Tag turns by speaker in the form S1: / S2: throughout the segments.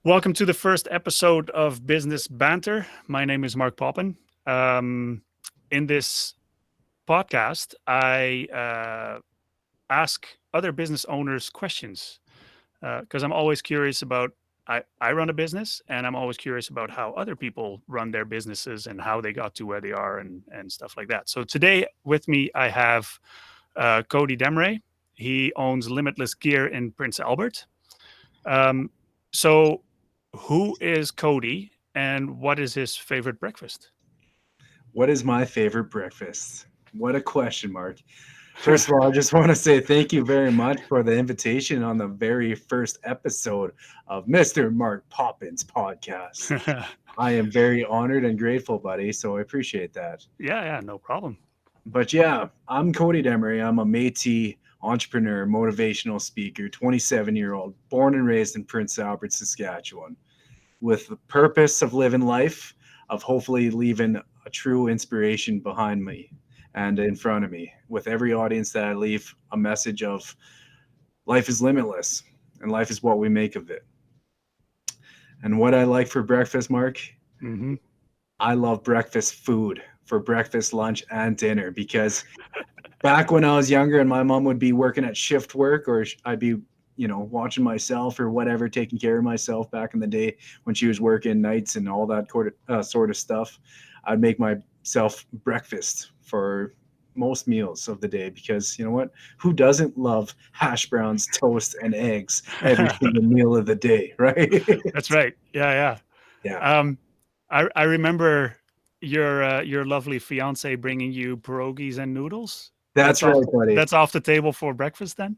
S1: Welcome to the first episode of Business Banter. My name is Mark Poppin. In this podcast, I ask other business owners questions because I'm always curious about. I run a business, and I'm always curious about how other people run their businesses and how they got to where they are and stuff like that. So today with me, I have Cody Demerais. He owns Limitless Gear in Prince Albert. Um, so, who is Cody and what is his favorite breakfast?
S2: What is my favorite breakfast? What a question, Mark. First of all, I just want to say thank you very much for the invitation on the very first episode of Mr. Mark Poppins podcast.
S1: Yeah,
S2: I am very honored and grateful, buddy, so I appreciate that.
S1: yeah, no problem.
S2: But yeah, I'm Cody Demerais. I'm a Métis entrepreneur, motivational speaker, 27-year-old, born and raised in Prince Albert, Saskatchewan, with the purpose of living life, of hopefully leaving a true inspiration behind me and in front of me. With every audience that I leave, a message of life is limitless and life is what we make of it. And what I like for breakfast, Mark,
S1: Hmm.
S2: I love breakfast food for breakfast, lunch, and dinner because back when I was younger and my mom would be working at shift work or I'd be watching myself or whatever, taking care of myself back in the day when she was working nights and all that sort of stuff. I'd make myself breakfast for most meals of the day because you know what? Who doesn't love hash browns, toast, and eggs every single meal of the day, right?
S1: That's right. Yeah.
S2: Yeah,
S1: Um, I remember your lovely fiance bringing you pierogies and noodles.
S2: that's right, buddy.
S1: That's off the table for breakfast then.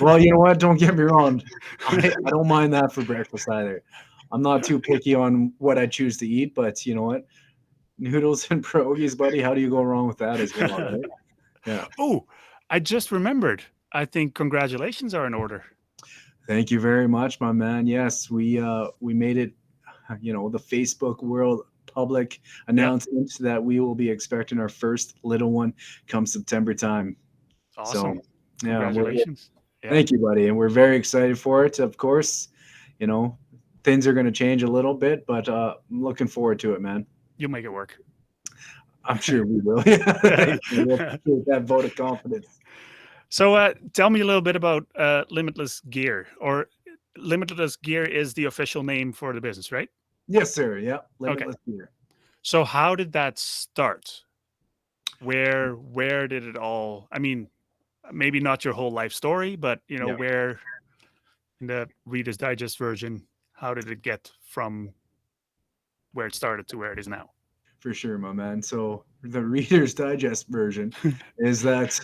S2: Well, you know what? Don't get me wrong. I don't mind that for breakfast either. I'm not too picky on what I choose to eat, but you know what? Noodles and pierogies, buddy. How do you go wrong with that as well, right? Yeah.
S1: Oh, I just remembered. I think congratulations are in order.
S2: Thank you very much, my man. Yes, we made it. The Facebook world public
S1: Yep.
S2: announcement that we will be expecting our first little one come September time. So,
S1: Awesome.
S2: yeah,
S1: Congratulations. Yeah.
S2: thank you, buddy, and we're very excited for it. Of course, you know things are going to change a little bit, but I'm looking forward to it, man.
S1: You'll make it work.
S2: I'm sure we will. We'll appreciate that vote of confidence.
S1: So, tell me a little bit about Limitless Gear, or Limitless Gear is the official name for the business, right?
S2: Yes, sir. Yeah,
S1: Okay.
S2: limitless beer.
S1: So, how did that start? Where did it all? I mean, maybe not your whole life story, but
S2: Yeah,
S1: where in the Reader's Digest version, how did it get from where it started to where it is now?
S2: for sure, my man. So the Reader's Digest version is that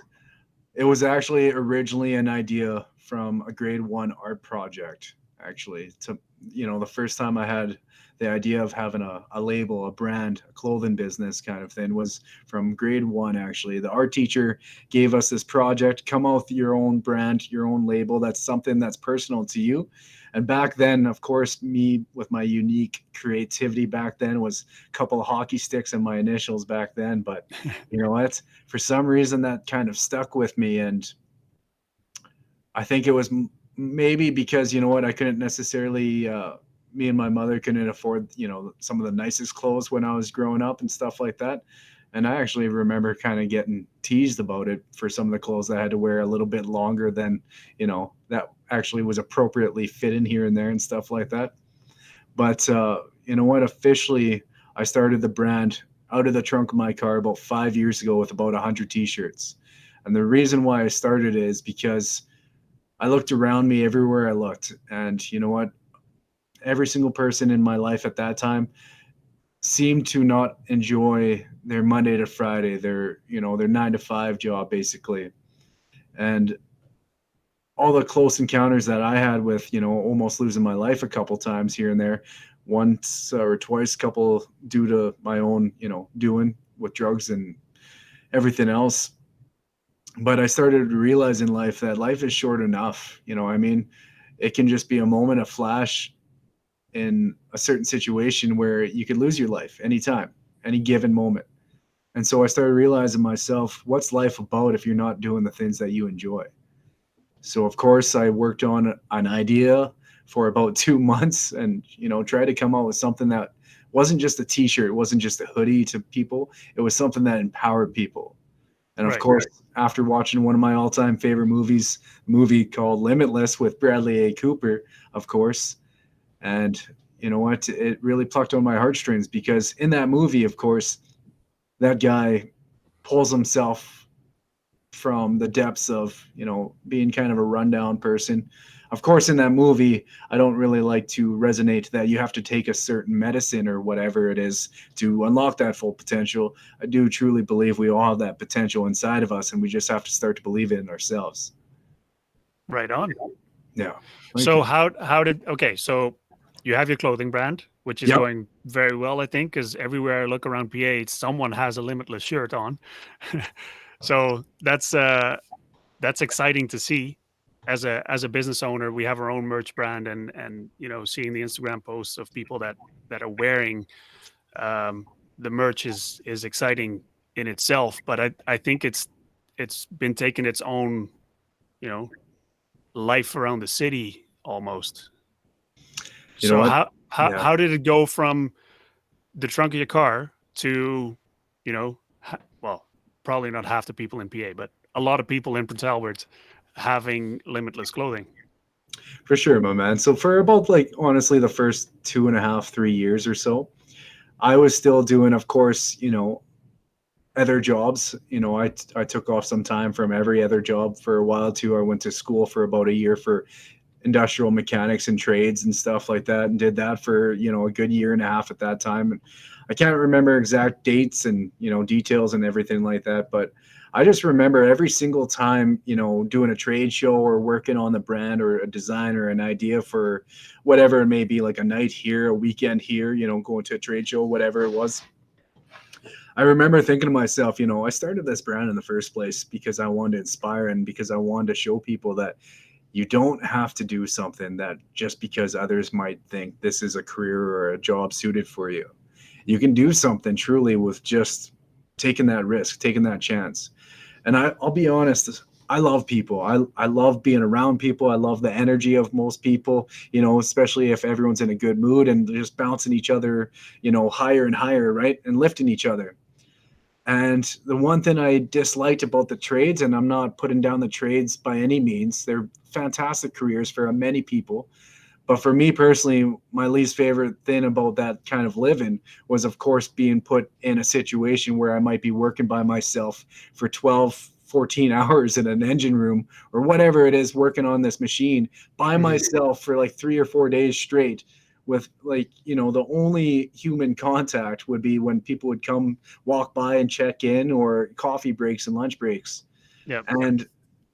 S2: it was actually originally an idea from a grade one art project. Actually, the first time I had the idea of having a label, a brand, a clothing business kind of thing was from grade one. Actually, the art teacher gave us this project: come out with your own brand, your own label. That's something that's personal to you. And back then, of course, me with my unique creativity back then was a couple of hockey sticks and my initials back then. But you know what? For some reason that kind of stuck with me, and I think it was maybe because you know what, I couldn't necessarily me and my mother couldn't afford some of the nicest clothes when I was growing up and stuff like that. And I actually remember kind of getting teased about it for some of the clothes I had to wear a little bit longer than that actually was appropriately fit in here and there and stuff like that. But you know what, officially I started the brand out of the trunk of my car about 5 years ago with about 100 t-shirts. And the reason why I started is because I looked around me everywhere I looked, and you know what? Every single person in my life at that time seemed to not enjoy their Monday to Friday, their 9 to 5 job basically, and all the close encounters that I had with almost losing my life a couple times here and there, once or twice, couple due to my own doing with drugs and everything else. But I started to realize in life that life is short enough. I mean, it can just be a moment, a flash in a certain situation where you could lose your life anytime, any given moment. And so I started realizing myself, what's life about if you're not doing the things that you enjoy? So of course I worked on an idea for about 2 months, and try to come out with something that wasn't just a t-shirt, it wasn't just a hoodie to people, it was something that empowered people. And of
S1: Right.
S2: course, after watching one of my all-time favorite movies, a movie called Limitless with Bradley A. Cooper, of course, and you know what, it really plucked on my heartstrings, because in that movie, of course, that guy pulls himself from the depths of being kind of a rundown person. Of course, in that movie, I don't really like to resonate that you have to take a certain medicine or whatever it is to unlock that full potential. I do truly believe we all have that potential inside of us, and we just have to start to believe it in ourselves.
S1: Right on.
S2: Yeah. Thank
S1: So
S2: you.
S1: how did okay, so you have your clothing brand, which is
S2: Yep.
S1: going very well, I think, because everywhere I look around PA, someone has a Limitless shirt on. So that's exciting to see. As a business owner, we have our own merch brand, and seeing the Instagram posts of people that are wearing um, the merch is exciting in itself. But I think it's been taking its own you know life around the city almost.
S2: You know
S1: So
S2: what?
S1: how
S2: Yeah.
S1: how did it go from the trunk of your car to, well, probably not half the people in PA, but a lot of people in Prince Albert having Limitless clothing?
S2: For sure, my man. So for about, like, honestly, the first 2.5, 3 years or so, I was still doing, of course, other jobs. I took off some time from every other job for a while too. I went to school for about a year for industrial mechanics and trades and stuff like that, and did that for a good year and a half at that time. And I can't remember exact dates and details and everything like that, but I just remember every single time doing a trade show or working on the brand or a design or an idea for whatever it may be, like a night here, a weekend here, going to a trade show, whatever it was. I remember thinking to myself, I started this brand in the first place because I wanted to inspire and because I wanted to show people that you don't have to do something that just because others might think this is a career or a job suited for you. You can do something truly with just taking that risk, taking that chance. And I'll be honest, I love people. I love being around people. I love the energy of most people, especially if everyone's in a good mood and they're just bouncing each other, higher and higher, right? And lifting each other. And the one thing I disliked about the trades, and I'm not putting down the trades by any means, they're fantastic careers for many people. But for me personally, my least favorite thing about that kind of living was, of course, being put in a situation where I might be working by myself for 12, 14 hours in an engine room or whatever it is, working on this machine by
S1: Mhm.
S2: myself for like 3 or 4 days straight, with, like, the only human contact would be when people would come walk by and check in, or coffee breaks and lunch breaks.
S1: Yep.
S2: And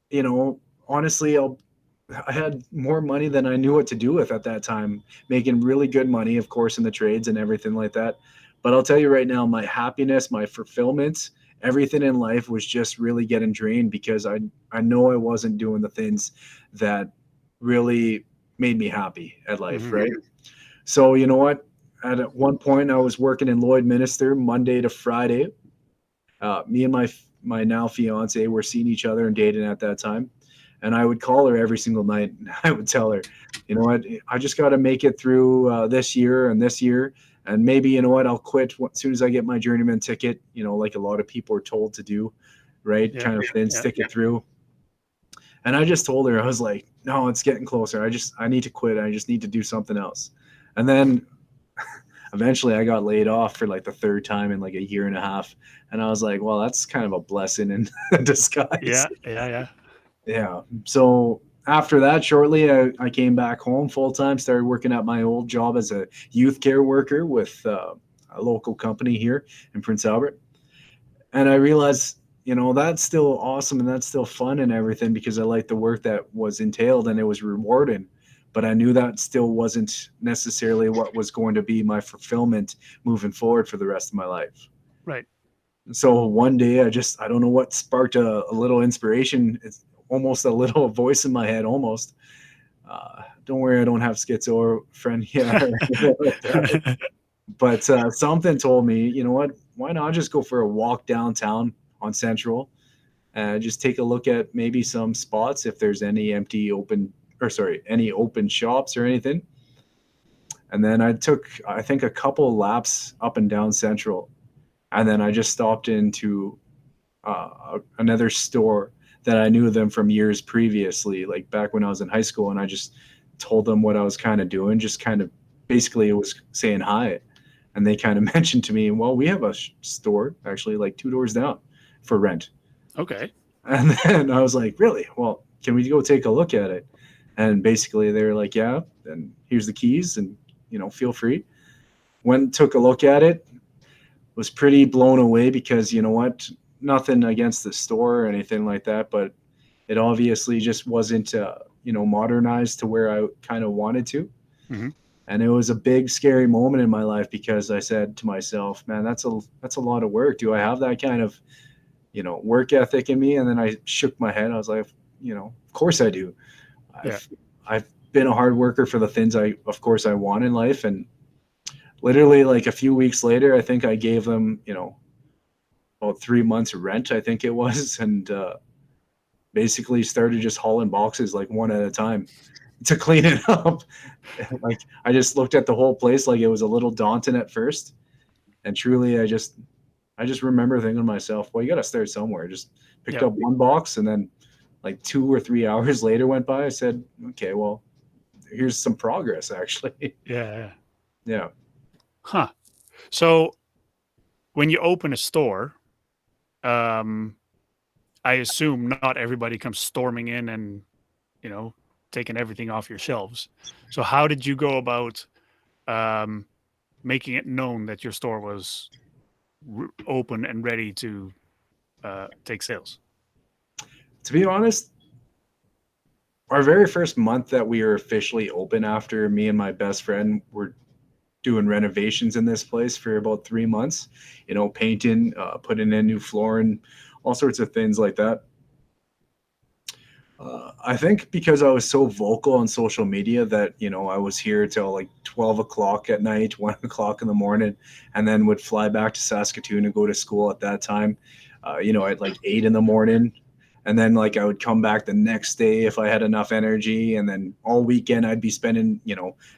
S2: you know honestly, I had more money than I knew what to do with at that time, making really good money, of course, in the trades and everything like that. But I'll tell you right now, my happiness, my fulfillment, everything in life was just really getting drained, because I know I wasn't doing the things that really made me happy at life,
S1: Mhm.
S2: right? So you know what? At one point, I was working in Lloydminster Monday to Friday. Me and my now fiance were seeing each other and dating at that time, and I would call her every single night, and I would tell her, you know what, I just got to make it through this year and this year, and maybe, I'll quit as soon as I get my journeyman ticket. Like a lot of people are told to do, right?
S1: Yeah.
S2: Kind of thing,
S1: Yeah.
S2: stick it through. And I just told her, I was like, no, it's getting closer. I need to quit. I just need to do something else. And then eventually I got laid off for like the third time in like a year and a half. And I was like, well, that's kind of a blessing in disguise.
S1: Yeah. Yeah. Yeah.
S2: Yeah. So after that, shortly, I came back home full time, started working at my old job as a youth care worker with a local company here in Prince Albert. And I realized, that's still awesome and that's still fun and everything, because I liked the work that was entailed and it was rewarding. But I knew that still wasn't necessarily what was going to be my fulfillment moving forward for the rest of my life.
S1: Right.
S2: So one day, I don't know what sparked a little inspiration. It's almost a little voice in my head, almost. Don't worry, I don't have schizo or friend yet. But something told me, you know what? Why not just go for a walk downtown on Central and just take a look at maybe some spots if there's any empty open or sorry, any open shops or anything. And then I took, I think, a couple laps up and down Central, and then I just stopped into another store that I knew them from years previously, like back when I was in high school, and I just told them what I was kind of doing, just kind of basically it was saying hi, and they kind of mentioned to me, well, we have a store actually like two doors down for rent.
S1: Okay.
S2: And then I was like, really? Well, can we go take a look at it? And basically they were like, yeah, and here's the keys, and feel free. Went, took a look at it, was pretty blown away because you know what? Nothing against the store or anything like that, but it obviously just wasn't modernized to where I kind of wanted to.
S1: Hmm.
S2: And it was a big scary moment in my life because I said to myself, man, that's a lot of work. Do I have that kind of work ethic in me? And then I shook my head. I was like, of course I do.
S1: Yeah.
S2: I've been a hard worker for the things of course I want in life. And literally like a few weeks later, I think I gave them, about 3 months rent, I think it was. And basically started just hauling boxes like one at a time to clean it up. Like I just looked at the whole place like it was a little daunting at first. And truly I just remember thinking to myself, well, you got to start somewhere. Just picked
S1: Yeah.
S2: up one box, and then like 2 or 3 hours later went by. I said, okay, well, here's some progress actually.
S1: Yeah. Yeah.
S2: Yeah.
S1: Huh. So when you open a store, um, I assume not everybody comes storming in and, you know, taking everything off your shelves. So how did you go about um, making it known that your store was open and ready to take sales?
S2: To be honest, our very first month that we were officially open, after me and my best friend were doing renovations in this place for about 3 months, painting, putting in new flooring, all sorts of things like that. I think because I was so vocal on social media that, I was here till like 12 o'clock at night, 1 o'clock in the morning, and then would fly back to Saskatoon and go to school at that time, at like 8 in the morning. And then like I would come back the next day if I had enough energy. And then all weekend I'd be spending,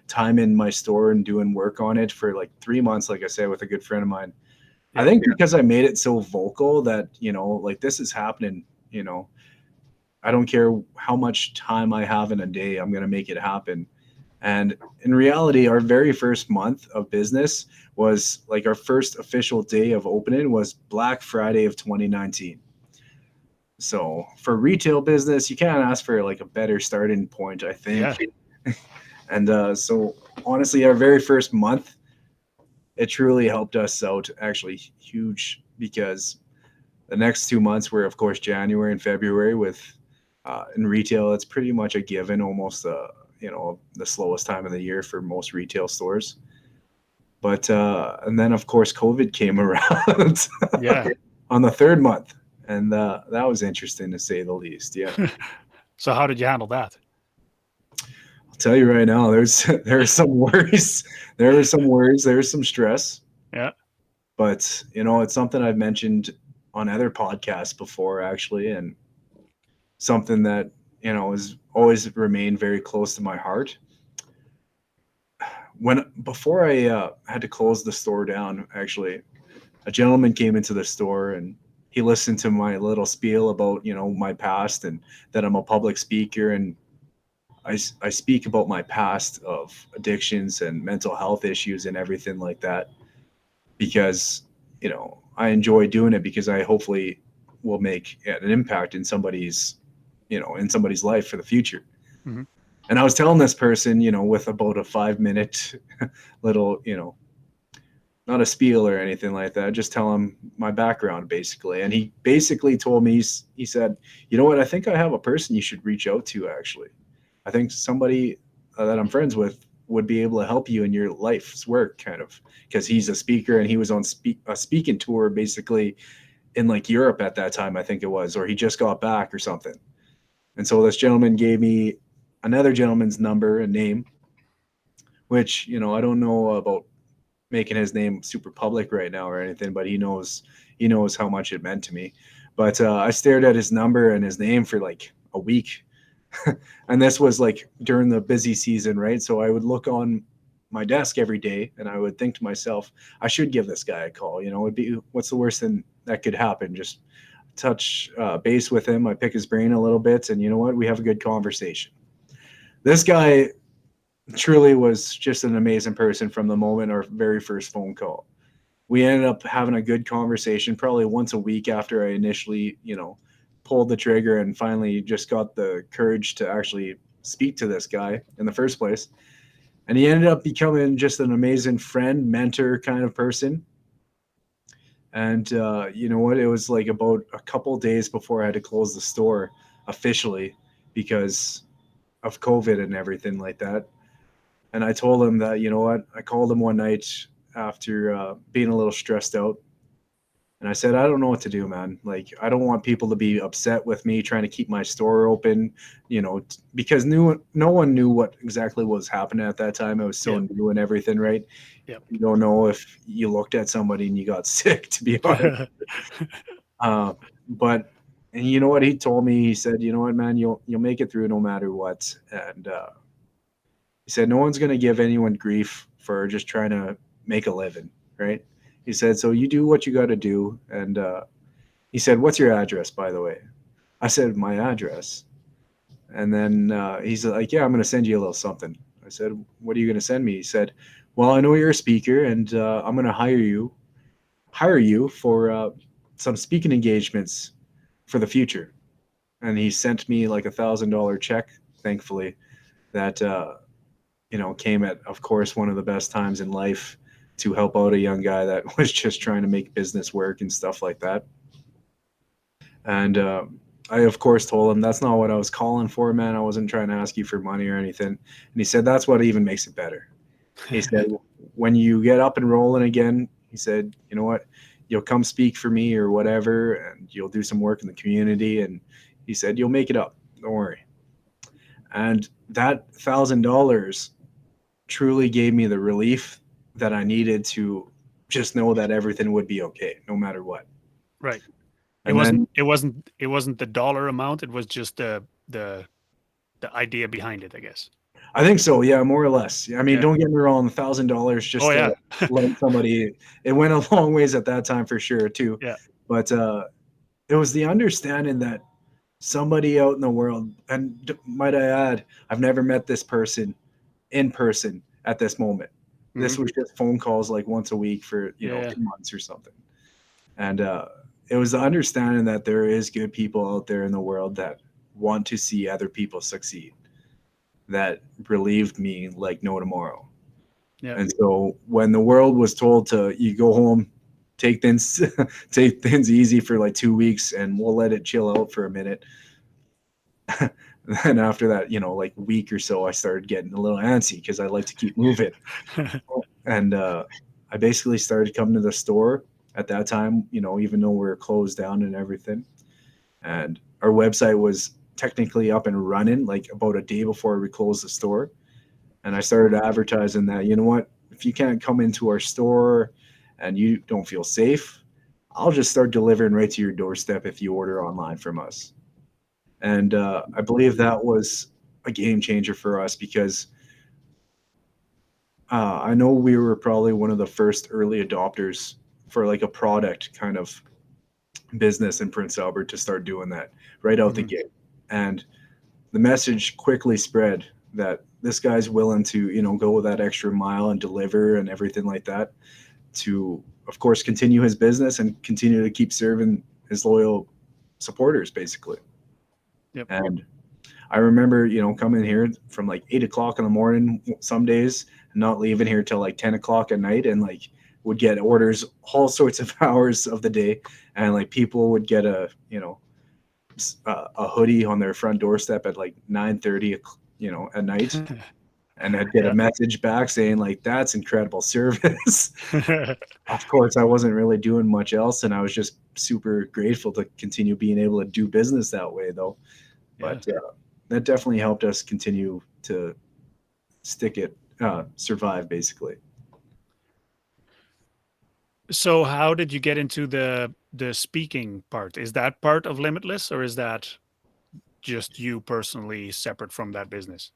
S2: time in my store and doing work on it for like 3 months, like I said, with a good friend of mine. I
S1: Yeah.
S2: think because I made it so vocal that, like this is happening, I don't care how much time I have in a day, I'm going to make it happen. And in reality, our very first month of business was like our first official day of opening was Black Friday of 2019. So for retail business, you can't ask for like a better starting point, I think.
S1: Yeah.
S2: And so honestly, our very first month, it truly helped us out actually huge because the next 2 months were, of course, January and February. With in retail, it's pretty much a given, almost the slowest time of the year for most retail stores. But and then of course COVID came around
S1: Yeah.
S2: on the third month, and that was interesting to say the least. Yeah,
S1: So how did you handle that?
S2: I'll tell you right now, there are some worries, there were some worries, there was some stress,
S1: Yeah.
S2: but it's something I've mentioned on other podcasts before actually, and something that has always remained very close to my heart. When before I had to close the store down, actually, a gentleman came into the store and he listened to my little spiel about my past and that I'm a public speaker, and I speak about my past of addictions and mental health issues and everything like that because I enjoy doing it because I hopefully will make an impact in somebody's life for the future.
S1: Hmm.
S2: And I was telling this person, with about a 5 minute little, not a spiel or anything like that, just tell him my background basically. And he basically told me, he said, you know what, I think I have a person you should reach out to actually. I think somebody that I'm friends with would be able to help you in your life's work, kind of, because he's a speaker and he was on a speaking tour basically in like Europe at that time, I think it was, or he just got back or something. And so this gentleman gave me another gentleman's number and name, which, I don't know about making his name super public right now or anything, but he knows how much it meant to me. But I stared at his number and his name for like a week. And this was like during the busy season, right? So I would look on my desk every day and I would think to myself, I should give this guy a call. It'd be, what's the worst thing that could happen? Just touch base with him. I pick his brain a little bit, and you know what? We have a good conversation. This guy truly was just an amazing person from the moment our very first phone call. We ended up having a good conversation probably once a week after I initially, pulled the trigger and finally just got the courage to actually speak to this guy in the first place. And he ended up becoming just an amazing friend, mentor kind of person. And you know what? It was like about a couple days before I had to close the store officially because of COVID and everything like that. And I told him that, you know what? I called him one night after being a little stressed out. And I said, I don't know what to do, man. Like, I don't want people to be upset with me trying to keep my store open, because no one knew what exactly was happening at that time. It was so
S1: Yep.
S2: new and everything, right?
S1: Yep.
S2: You don't know if you looked at somebody and you got sick, to be honest. Uh, but and you know what he told me? He said, "You know what, man? You'll make it through no matter what." And he said, "No one's gonna give anyone grief for just trying to make a living, right?" He said, "So you do what you got to do." And he said, "What's your address, by the way?" I said, "My address." And then he's like, "Yeah, I'm gonna send you a little something." I said, "What are you gonna send me?" He said, "Well, I know you're a speaker, and I'm gonna hire you for some speaking engagements for the future." And he sent me like $1,000 check, thankfully, that came at, of course, one of the best times in life to help out a young guy that was just trying to make business work and stuff like that. And I, of course, told him that's not what I was calling for, man. I wasn't trying to ask you for money or anything. And he said that's what even makes it better. He said, when you get up and rolling again, he said, you know what, you'll come speak for me or whatever, and you'll do some work in the community. And he said, you'll make it up. Don't worry. And that $1,000 truly gave me the relief that I needed to just know that everything would be okay, no matter what.
S1: Right. It
S2: And
S1: wasn't
S2: then
S1: it wasn't it wasn't the dollar amount, it was just the idea behind it, I guess.
S2: I think so, yeah, more or less. I mean,
S1: Yeah.
S2: don't get me wrong, $1,000
S1: Oh,
S2: just to
S1: yeah.
S2: let somebody, it went a long ways at that time for sure too.
S1: Yeah.
S2: But it was the understanding that somebody out in the world, and might I add, I've never met this person in person at this moment. This
S1: Mhm.
S2: was just phone calls like once a week for
S1: Yeah.
S2: 2 months or something. And it was the understanding that there is good people out there in the world that want to see other people succeed that relieved me like no tomorrow.
S1: Yeah.
S2: And so when the world was told to, you go home, take things take things easy for like 2 weeks and we'll let it chill out for a minute. Then after that, like week or so, I started getting a little antsy because I like to keep moving. And I basically started coming to the store at that time, even though we were closed down and everything. And our website was technically up and running like about a day before we closed the store. And I started advertising that, you know what, if you can't come into our store and you don't feel safe, I'll just start delivering right to your doorstep if you order online from us. And I believe that was a game changer for us because I know we were probably one of the first early adopters for like a product kind of business in Prince Albert to start doing that right out the
S1: Mhm.
S2: gate. And the message quickly spread that this guy's willing to, go that extra mile and deliver and everything like that to, of course, continue his business and continue to keep serving his loyal supporters, basically.
S1: Yep.
S2: And I remember, coming here from like 8 o'clock in the morning some days and not leaving here till like 10 o'clock at night and like would get orders all sorts of hours of the day. And like people would get a hoodie on their front doorstep at like 9:30, at night. And I'd get a
S1: Yeah.
S2: message back saying like, that's incredible service. Of course, I wasn't really doing much else. And I was just super grateful to continue being able to do business that way though.
S1: Yeah.
S2: But that definitely helped us continue to survive basically.
S1: So how did you get into the speaking part? Is that part of Limitless or is that just you personally separate from that business?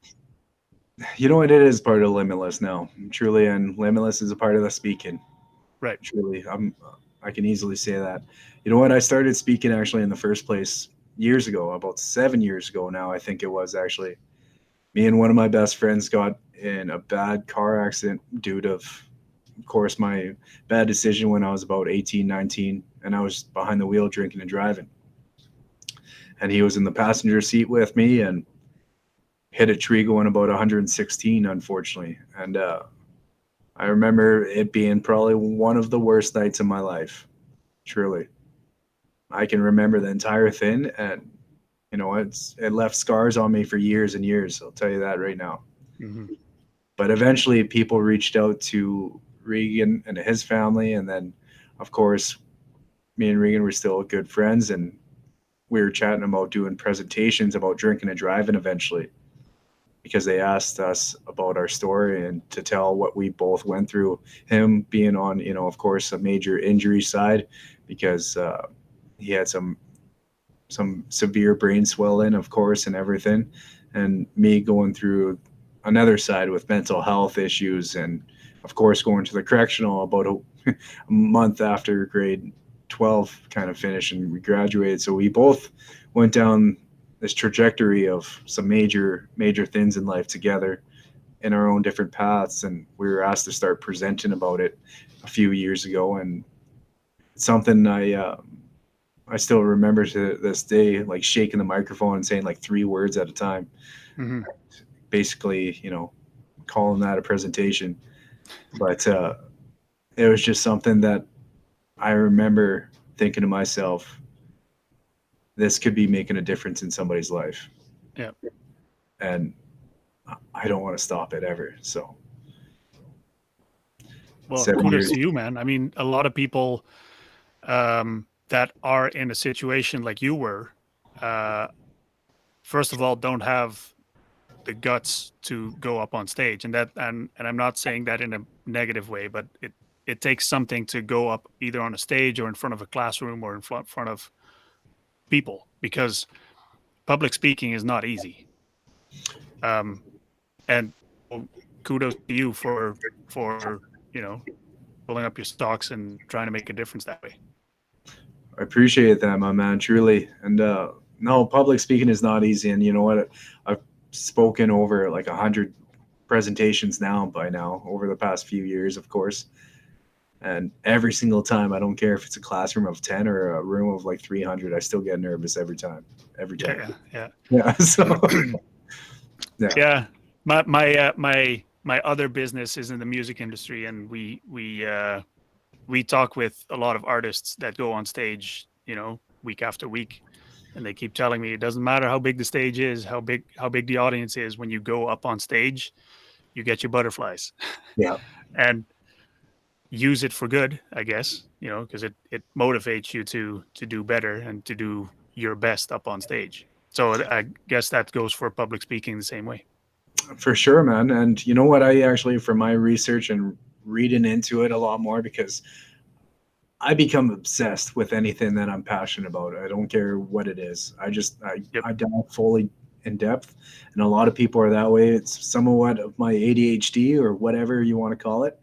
S2: You know what? It is part of Limitless now, truly, and Limitless is a part of the speaking.
S1: Right.
S2: Truly, I can easily say that. You know what? I started speaking actually in the first place years ago, about 7 years ago now. I think it was actually me and one of my best friends got in a bad car accident due to, of course, my bad decision when I was about 18, 19, and I was behind the wheel drinking and driving. And he was in the passenger seat with me and hit a tree going about 116, unfortunately. And I remember it being probably one of the worst nights of my life, truly. I can remember the entire thing, and it left scars on me for years and years. I'll tell you that right now.
S1: Hmm.
S2: But eventually, people reached out to Regan and his family, and then, of course, me and Regan were still good friends, and we were chatting about doing presentations about drinking and driving eventually, because they asked us about our story and to tell what we both went through. Him being on, of course, a major injury side, because he had some severe brain swelling, of course, and everything, and me going through another side with mental health issues, and of course going to the correctional about a month after grade 12 kind of finished and we graduated. So we both went down this trajectory of some major things in life together in our own different paths, and we were asked to start presenting about it a few years ago. And it's something I still remember to this day, like shaking the microphone and saying like 3 words at a time,
S1: Hmm.
S2: basically, calling that a presentation. But it was just something that I remember thinking to myself, this could be making a difference in somebody's life.
S1: Yeah.
S2: And I don't want to stop it ever. So
S1: Well,
S2: seven
S1: kudos
S2: years.
S1: to you, man. I mean, a lot of people that are in a situation like you were, uh, first of all, don't have the guts to go up on stage, and I'm not saying that in a negative way, but it takes something to go up either on a stage or in front of a classroom or in front of people, because public speaking is not easy. Um, and well, kudos to you for you know pulling up your stocks and trying to make a difference that way.
S2: I appreciate that, my man, truly. And no, public speaking is not easy. And you know what? I've spoken over like 100 presentations now over the past few years, of course. And every single time, I don't care if it's a classroom of 10 or a room of like 300, I still get nervous every time. Every time.
S1: Yeah,
S2: Yeah. So,
S1: yeah.
S2: yeah.
S1: Yeah, my other business is in the music industry, and we talk with a lot of artists that go on stage, week after week, and they keep telling me it doesn't matter how big the stage is, how big the audience is. When you go up on stage, you get your butterflies,
S2: Yeah.
S1: and use it for good, I guess. Because it motivates you to do better and to do your best up on stage. So I guess that goes for public speaking the same way.
S2: For sure, man. And you know what? I actually, from my research and reading into it a lot more, because I become obsessed with anything that I'm passionate about. I don't care what it is.
S1: Yep.
S2: I dive fully in depth, and a lot of people are that way. It's somewhat of my ADHD or whatever you want to call it,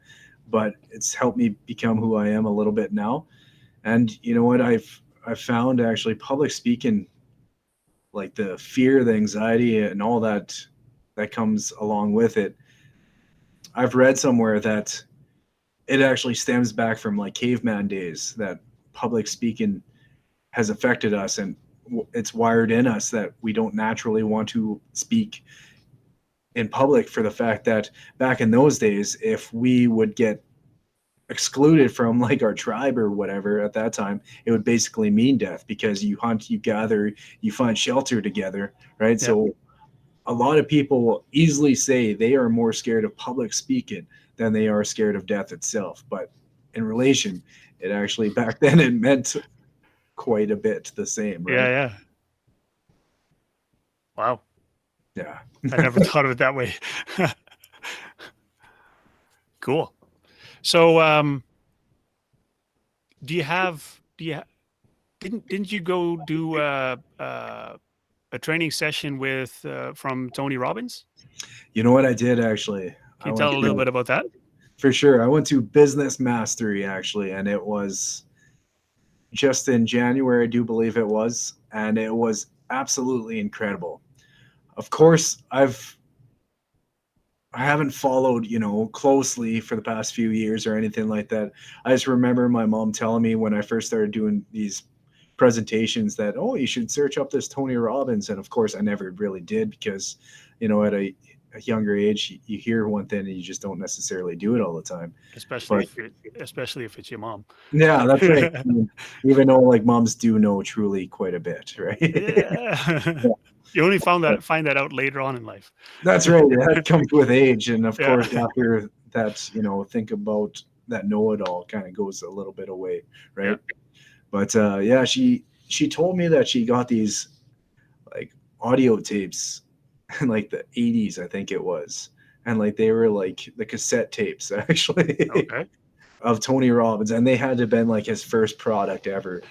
S2: but it's helped me become who I am a little bit now. And you know what? I've found actually public speaking, like the fear, the anxiety, and all that comes along with it. I've read somewhere that it actually stems back from like caveman days, that public speaking has affected us, and it's wired in us that we don't naturally want to speak in public, for the fact that back in those days, if we would get excluded from like our tribe or whatever at that time, it would basically mean death, because you hunt, you gather, you find shelter together, right?
S1: Yep.
S2: So a lot of people will easily say they are more scared of public speaking than they are scared of death itself. But in relation, it actually back then it meant quite a bit the same,
S1: Yeah.
S2: right?
S1: Yeah. Wow.
S2: Yeah.
S1: I never thought of it that way. Cool. So, do you have? Didn't you go do a training session with from Tony Robbins?
S2: You know what I did actually?
S1: Can
S2: I
S1: you
S2: went
S1: tell a little
S2: to
S1: bit about that?
S2: for sure. I went to Business Mastery actually, and it was just in January, I do believe it was, and it was absolutely incredible. Of course, I haven't followed, closely for the past few years or anything like that. I just remember my mom telling me when I first started doing these presentations that, oh, you should search up this Tony Robbins. And of course, I never really did because, at a younger age, you hear one thing and you just don't necessarily do it all the time.
S1: Especially
S2: But
S1: if especially if it's your mom.
S2: yeah, that's right. I mean, even though like moms do know truly quite a bit, right?
S1: Yeah. You only find that out later on in life.
S2: That's right. That comes with age, and of
S1: Yeah.
S2: course, after that, think about that know-it-all kind of goes a little bit away,
S1: Yeah.
S2: right? But yeah, she told me that she got these like audio tapes in like the '80s, I think it was, and like they were like the cassette tapes actually
S1: Okay.
S2: of Tony Robbins, and they had to have been like his first product ever.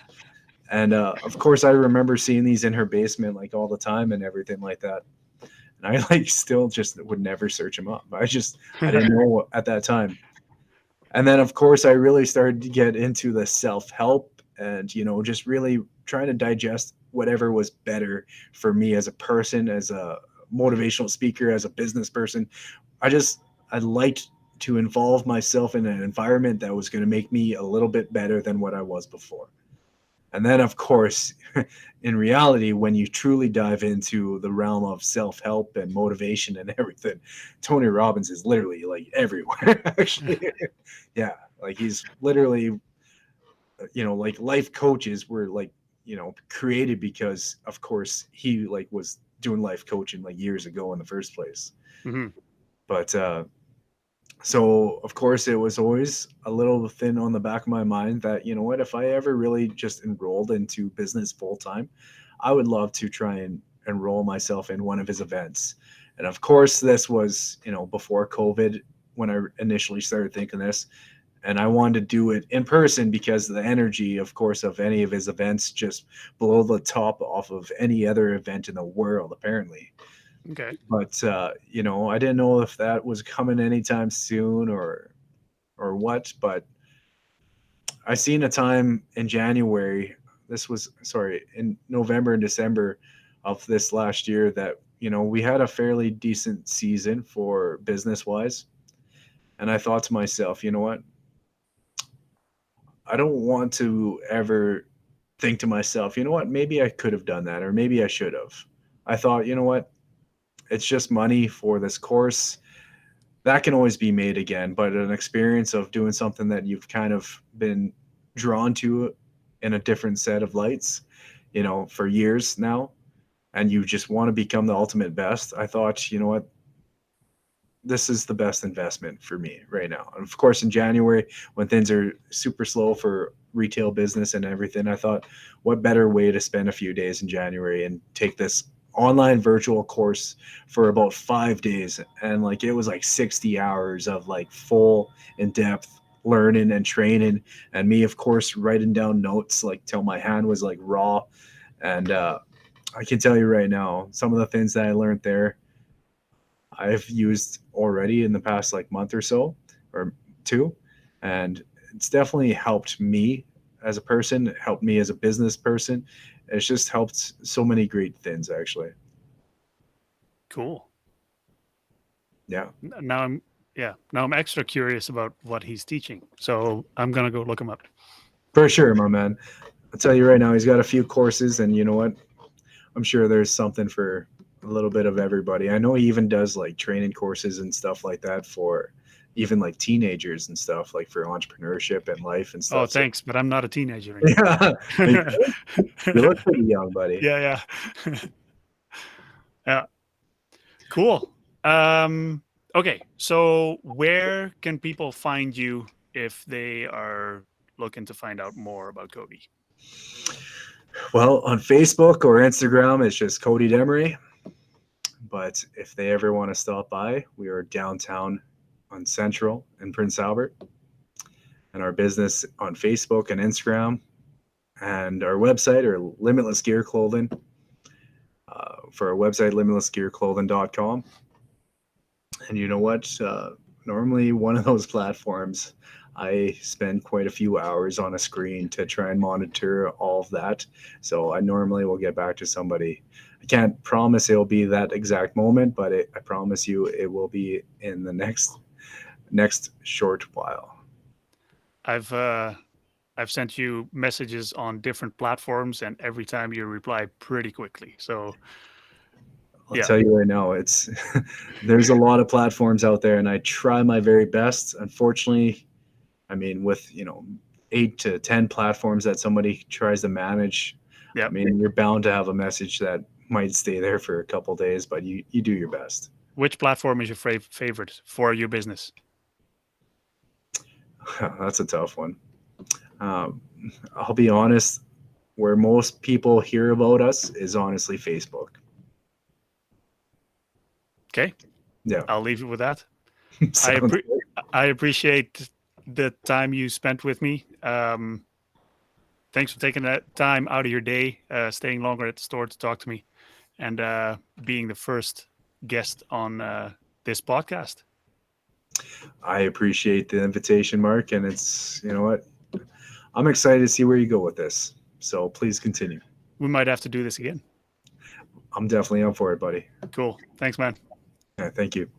S2: And of course, I remember seeing these in her basement like all the time and everything like that. And I like still just would never search him up. I didn't know at that time. And then of course I really started to get into the self-help and just really trying to digest whatever was better for me as a person, as a motivational speaker, as a business person. I liked to involve myself in an environment that was going to make me a little bit better than what I was before. And then, of course, in reality, when you truly dive into the realm of self help and motivation and everything, Tony Robbins is literally like everywhere, actually. Yeah. Like he's literally, like life coaches were like, created because, of course, he like was doing life coaching like years ago in the first place.
S1: Hmm.
S2: But so of course it was always a little thin on the back of my mind that what, if I ever really just enrolled into business full time, I would love to try and enroll myself in one of his events. And of course this was before COVID when I initially started thinking this, and I wanted to do it in person because the energy, of course, of any of his events just below the top off of any other event in the world apparently.
S1: Okay.
S2: But I didn't know if that was coming anytime soon or what. But I seen a time in January. This was sorry in November and December of this last year that we had a fairly decent season for business wise, and I thought to myself, you know what? I don't want to ever think to myself, you know what? Maybe I could have done that, or maybe I should have. I thought, you know what? It's just money for this course that can always be made again, but an experience of doing something that you've kind of been drawn to in a different set of lights, for years now, and you just want to become the ultimate best. I thought, you know what, this is the best investment for me right now. And of course, in January, when things are super slow for retail business and everything, I thought, what better way to spend a few days in January and take this online virtual course for about 5 days. And like, it was like 60 hours of like full in depth learning and training. And me, of course, writing down notes like till my hand was like raw. And I can tell you right now, some of the things that I learned there, I've used already in the past like month or so or two. And it's definitely helped me as a person, helped me as a business person. It's just helped so many great things actually.
S1: Cool.
S2: Yeah,
S1: Now I'm now I'm extra curious about what he's teaching. So I'm gonna go look him up.
S2: for sure, my man. I'll tell you right now, he's got a few courses, and you know what? I'm sure there's something for a little bit of everybody. I know he even does like training courses and stuff like that for even like teenagers and stuff, like for entrepreneurship and life and
S1: Oh,
S2: stuff. So
S1: thanks, but I'm not a teenager anymore.
S2: yeah, you look pretty young, buddy.
S1: Yeah, yeah. Yeah. Cool. Okay, so where can people find you if they are looking to find out more about Cody?
S2: Well, on Facebook or Instagram, it's just Cody Demerais. But if they ever want to stop by, we are downtown on Central in Prince Albert, and our business on Facebook and Instagram, and our website are Limitless Gear Clothing. for our website, limitlessgearclothing.com. And you know what? Normally, one of those platforms, I spend quite a few hours on a screen to try and monitor all of that. So I normally will get back to somebody. I can't promise it'll be that exact moment, but I promise you it will be in the next short while.
S1: I've sent you messages on different platforms, and every time you reply pretty quickly. So
S2: I'll
S1: yeah,
S2: tell you right now, it's there's a lot of platforms out there, and I try my very best. Unfortunately, I mean, with 8 to 10 platforms that somebody tries to manage,
S1: yeah.
S2: I mean, you're bound to have a message that might stay there for a couple days, but you do your best.
S1: Which platform is your favorite for your business?
S2: That's a tough one. Um, I'll be honest, where most people hear about us is honestly Facebook.
S1: Okay,
S2: Yeah,
S1: I'll leave it with that. I
S2: sounds good.
S1: I appreciate the time you spent with me. Thanks for taking that time out of your day, staying longer at the store to talk to me, and being the first guest on this podcast.
S2: I appreciate the invitation, Mark, and it's what I'm excited to see where you go with this. So please continue.
S1: We might have to do this again.
S2: I'm definitely up for it, buddy.
S1: Cool. Thanks, man.
S2: Yeah, thank you.